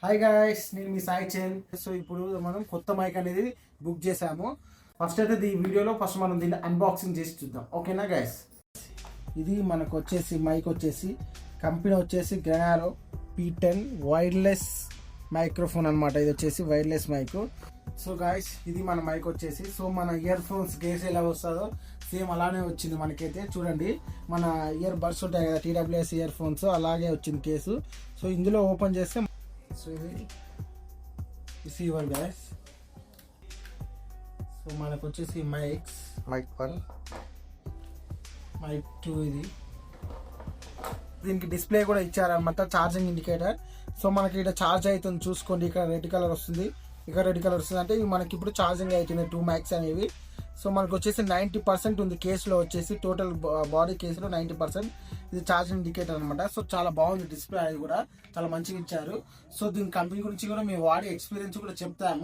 Hi guys, నేను మీ Sai Chand. So ఇప్పుడు మనం కొత్త మైక్ అనేది బుక్ చేసాము. ఫస్ట్ అయితే ఈ వీడియోలో మనం దీన్ని అన్బాక్సింగ్ చేసి చూద్దాం. ఓకేనా గైస్? ఇది మనకు వచ్చేసి మైక్ వచ్చేసి కంపెనీ వచ్చేసి గ్రెనారో P10 వైర్లెస్ మైక్రోఫోన్ అనమాట. ఇది వచ్చేసి వైర్లెస్ మైక్. సో గాయస్, ఇది మన మైక్ వచ్చేసి మన ఇయర్ ఫోన్స్ కేసు ఎలా వస్తుందో సేమ్ అలానే వచ్చింది మనకైతే. చూడండి, మన ఇయర్ బడ్స్ ఉంటాయి కదా, TWS ఇయర్ ఫోన్స్, అలాగే వచ్చింది కేసు. సో ఇందులో ఓపెన్ చేస్తే సో ఇది రిసీవర్ గాయస్. సో మనకు వచ్చేసి మైక్ 1, మైక్ 2. ఇది దీనికి డిస్ప్లే కూడా ఇచ్చారనమాట, ఛార్జింగ్ ఇండికేటర్. సో మనకి ఇక్కడ ఛార్జ్ అవుతుంది చూసుకోండి. ఇక్కడ రెడ్ కలర్ వస్తుంది, ఇక్కడ రెడ్ కలర్ వస్తుంది, అంటే మనకి ఇప్పుడు ఛార్జింగ్ అవుతుంది 2 మైక్స్ అనేవి. సో మనకు వచ్చేసి 90% ఉంది కేసులో వచ్చేసి, టోటల్ బాడీ కేసులో 90% ఇది ఛార్జింగ్ ఇండికేటర్ అనమాట. సో చాలా బాగుంది డిస్ప్లే, అది కూడా చాలా మంచిగా ఇచ్చారు. సో దీని కంపెనీ గురించి కూడా మేము వాడి ఎక్స్పీరియన్స్ కూడా చెప్తాము.